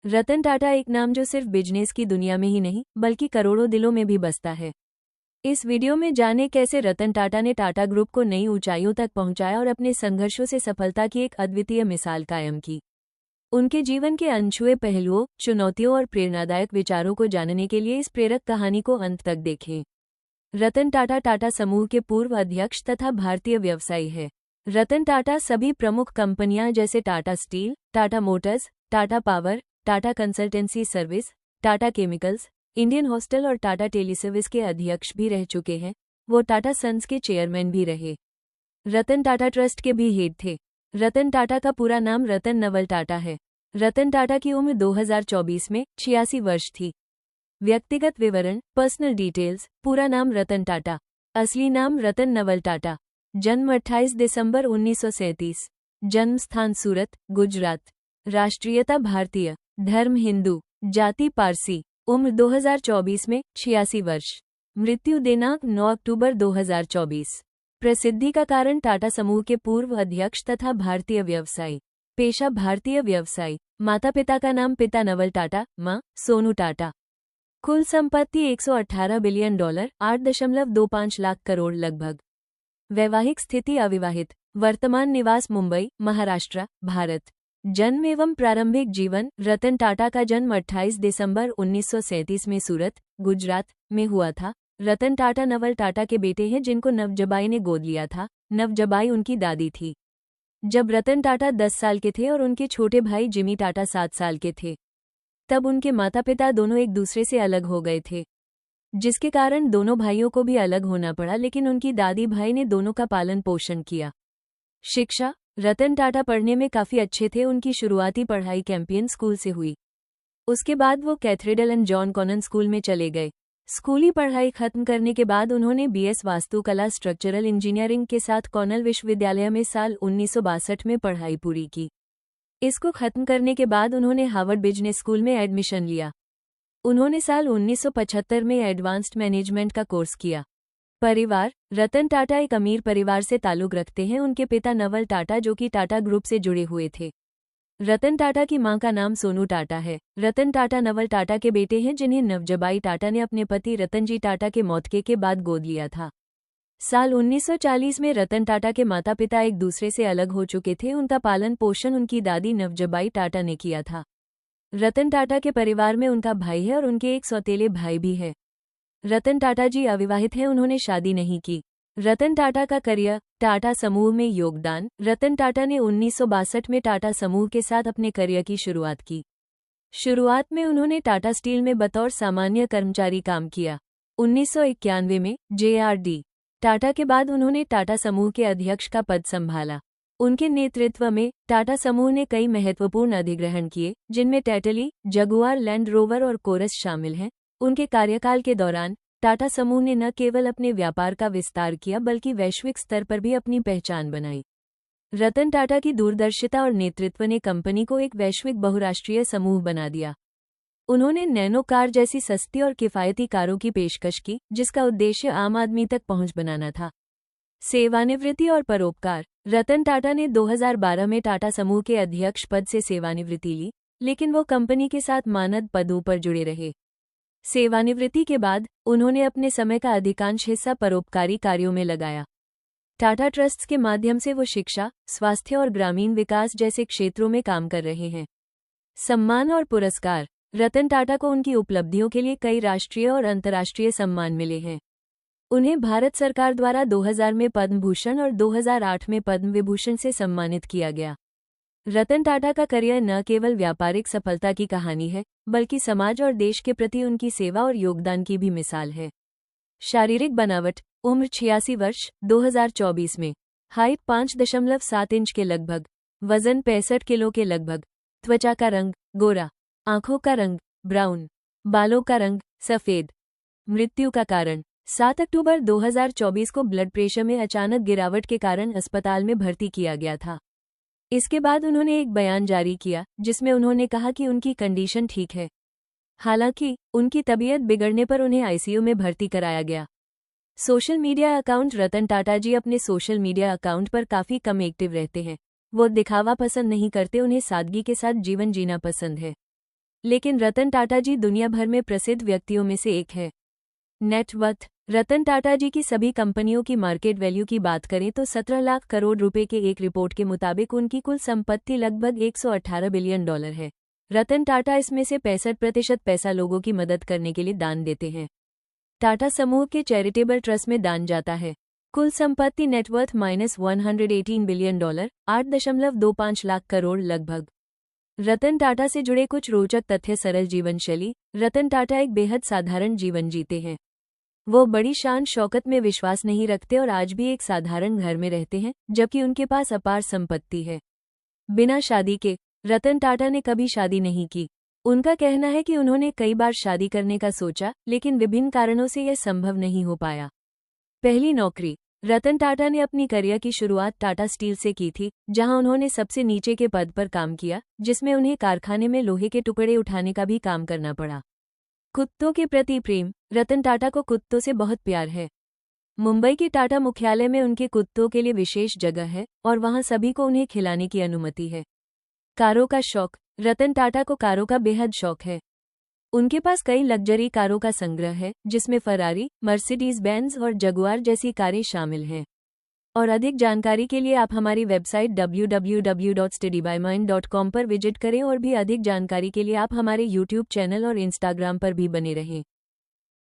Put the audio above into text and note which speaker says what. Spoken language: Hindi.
Speaker 1: रतन टाटा एक नाम जो सिर्फ बिजनेस की दुनिया में ही नहीं बल्कि करोड़ों दिलों में भी बसता है। इस वीडियो में जाने कैसे रतन टाटा ने टाटा ग्रुप को नई ऊंचाइयों तक पहुंचाया और अपने संघर्षों से सफलता की एक अद्वितीय मिसाल कायम की। उनके जीवन के अनछुए पहलुओं, चुनौतियों और प्रेरणादायक विचारों को जानने के लिए इस प्रेरक कहानी को अंत तक देखें। रतन टाटा टाटा समूह के पूर्व अध्यक्ष तथा भारतीय व्यवसायी है। रतन टाटा सभी प्रमुख कंपनियां जैसे Tata steel, Tata Motors, Tata power, Tata consultancy service, Tata chemicals, Indian hostel और टाटा टेलीसर्विस के अध्यक्ष भी रह चुके हैं। वो टाटा सन्स के चेयरमैन भी रहे। रतन टाटा ट्रस्ट के भी हेड थे। रतन टाटा का पूरा नाम रतन नवल टाटा है। रतन टाटा की उम्र 2024 में 86 वर्ष थी। व्यक्तिगत विवरण, पर्सनल डिटेल्स। पूरा नाम रतन टाटा, असली नाम रतन नवल टाटा। जन्म 28 दिसंबर 1937। जन्म स्थान सूरत, गुजरात। राष्ट्रीयता भारतीय, धर्म हिंदू, जाति पारसी। उम्र 2024 में 86 वर्ष। मृत्यु दिनांक 9 अक्टूबर 2024। प्रसिद्धि का कारण टाटा समूह के पूर्व अध्यक्ष तथा भारतीय व्यवसायी। पेशा भारतीय व्यवसायी। माता पिता का नाम पिता नवल टाटा, मां सोनू टाटा। कुल संपत्ति $118 बिलियन, 8.25 लाख करोड़ लगभग। वैवाहिक स्थिति अविवाहित। वर्तमान निवास मुंबई, महाराष्ट्र, भारत। जन्म एवं प्रारंभिक जीवन। रतन टाटा का जन्म 28 दिसंबर 1937 में सूरत, गुजरात में हुआ था। रतन टाटा नवल टाटा के बेटे हैं जिनको नवजबाई ने गोद लिया था। नवजबाई उनकी दादी थी जब रतन टाटा 10 साल के थे और उनके छोटे भाई जिमी टाटा 7 साल के थे। तब उनके माता पिता दोनों एक दूसरे से अलग हो गए थे, जिसके कारण दोनों भाइयों को भी अलग होना पड़ा, लेकिन उनकी दादी भाई ने दोनों का पालन पोषण किया। शिक्षा। रतन टाटा पढ़ने में काफी अच्छे थे। उनकी शुरुआती पढ़ाई कैंपियन स्कूल से हुई। उसके बाद वो cathedral and John Connon school में चले गए। स्कूली पढ़ाई खत्म करने के बाद उन्होंने बीएस वास्तुकला स्ट्रक्चरल इंजीनियरिंग के साथ कॉर्नेल विश्वविद्यालय में साल 1962 में पढ़ाई पूरी की। इसको खत्म करने के बाद उन्होंने हार्वर्ड बिजनेस स्कूल में एडमिशन लिया। उन्होंने साल 1975 में एडवांस्ड मैनेजमेंट का कोर्स किया। परिवार। रतन टाटा एक अमीर परिवार से ताल्लुक रखते हैं। उनके पिता नवल टाटा जो कि टाटा ग्रुप से जुड़े हुए थे। रतन टाटा की मां का नाम सोनू टाटा है। रतन टाटा नवल टाटा के बेटे हैं जिन्हें नवजबाई टाटा ने अपने पति रतनजी टाटा के मौत के बाद गोद लिया था। साल 1940 में रतन टाटा के माता पिता एक दूसरे से अलग हो चुके थे। उनका पालन पोषण उनकी दादी नवजबाई टाटा ने किया था। रतन टाटा के परिवार में उनका भाई है और उनके एक सौतेले भाई भी है। रतन टाटा जी अविवाहित हैं। उन्होंने शादी नहीं की। रतन टाटा का करियर। टाटा समूह में योगदान। रतन टाटा ने 1962 में टाटा समूह के साथ अपने करियर की शुरुआत की। शुरुआत में उन्होंने टाटा स्टील में बतौर सामान्य कर्मचारी काम किया। 1991 में JRD टाटा के बाद उन्होंने टाटा समूह के अध्यक्ष का पद संभाला। उनके नेतृत्व में टाटा समूह ने कई महत्वपूर्ण अधिग्रहण किए, जिनमें टेटली, जगुआर लैंड रोवर और कोरस शामिल हैं। उनके कार्यकाल के दौरान टाटा समूह ने न केवल अपने व्यापार का विस्तार किया बल्कि वैश्विक स्तर पर भी अपनी पहचान बनाई। रतन टाटा की दूरदर्शिता और नेतृत्व ने कंपनी को एक वैश्विक बहुराष्ट्रीय समूह बना दिया। उन्होंने नैनो कार जैसी सस्ती और किफायती कारों की पेशकश की, जिसका उद्देश्य आम आदमी तक पहुंच बनाना था। सेवानिवृत्ति और परोपकार। रतन टाटा ने 2012 में टाटा समूह के अध्यक्ष पद से सेवानिवृत्ति ली, लेकिन वो कंपनी के साथ मानद पदों पर जुड़े रहे। सेवानिवृत्ति के बाद उन्होंने अपने समय का अधिकांश हिस्सा परोपकारी कार्यों में लगाया। टाटा ट्रस्ट्स के माध्यम से वो शिक्षा, स्वास्थ्य और ग्रामीण विकास जैसे क्षेत्रों में काम कर रहे हैं। सम्मान और पुरस्कार। रतन टाटा को उनकी उपलब्धियों के लिए कई राष्ट्रीय और अंतर्राष्ट्रीय सम्मान मिले हैं। उन्हें भारत सरकार द्वारा 2000 में पद्म भूषण और 2008 में पद्म विभूषण से सम्मानित किया गया। रतन टाटा का करियर न केवल व्यापारिक सफलता की कहानी है, बल्कि समाज और देश के प्रति उनकी सेवा और योगदान की भी मिसाल है। शारीरिक बनावट। उम्र 86 वर्ष, 2024 में। हाइट 5.7 इंच के लगभग। वजन 65 किलो के लगभग। त्वचा का रंग गोरा। आंखों का रंग ब्राउन। बालों का रंग सफेद। मृत्यु का कारण। 7 अक्टूबर 2024 को ब्लड प्रेशर में अचानक गिरावट के कारण अस्पताल में भर्ती किया गया था। इसके बाद उन्होंने एक बयान जारी किया जिसमें उन्होंने कहा कि उनकी कंडीशन ठीक है। हालांकि उनकी तबीयत बिगड़ने पर उन्हें आईसीयू में भर्ती कराया गया। Social media account. Ratan Tata ji अपने सोशल मीडिया अकाउंट पर काफी कम एक्टिव रहते हैं। वो दिखावा पसंद नहीं करते, उन्हें सादगी के साथ जीवन जीना पसंद है। लेकिन रतन टाटा जी दुनिया भर में प्रसिद्ध व्यक्तियों में से एक है। नेटवर्थ। रतन टाटा जी की सभी कंपनियों की मार्केट वैल्यू की बात करें तो 17 लाख करोड़ रुपए के एक रिपोर्ट के मुताबिक उनकी कुल संपत्ति लगभग 118 बिलियन डॉलर है। रतन टाटा इसमें से 65% पैसा लोगों की मदद करने के लिए दान देते हैं। टाटा समूह के चैरिटेबल ट्रस्ट में दान जाता है। कुल संपत्ति net worth -118 billion dollar, 8.25 lakh crore लगभग। रतन टाटा से जुड़े कुछ रोचक तथ्य। सरल जीवन शैली। रतन टाटा एक बेहद साधारण जीवन जीते हैं। वो बड़ी शान शौकत में विश्वास नहीं रखते और आज भी एक साधारण घर में रहते हैं, जबकि उनके पास अपार संपत्ति है। बिना शादी के। रतन टाटा ने कभी शादी नहीं की। उनका कहना है कि उन्होंने कई बार शादी करने का सोचा, लेकिन विभिन्न कारणों से यह संभव नहीं हो पाया। पहली नौकरी। रतन टाटा ने अपनी करियर की शुरुआत टाटा स्टील से की थी, जहां उन्होंने सबसे नीचे के पद पर काम किया, जिसमें उन्हें कारखाने में लोहे के टुकड़े उठाने का भी काम करना पड़ा। कुत्तों के प्रति प्रेम। रतन टाटा को कुत्तों से बहुत प्यार है। मुंबई के टाटा मुख्यालय में उनके कुत्तों के लिए विशेष जगह है और वहां सभी को उन्हें खिलाने की अनुमति है। कारों का शौक। रतन टाटा को कारों का बेहद शौक है। उनके पास कई लग्जरी कारों का संग्रह है, जिसमें फरारी, मर्सिडीज बेंज और जगुआर जैसी कारें शामिल हैं। और अधिक जानकारी के लिए आप हमारी वेबसाइट www.studybymind.com पर विजिट करें और भी अधिक जानकारी के लिए आप हमारे YouTube चैनल और Instagram पर भी बने रहें।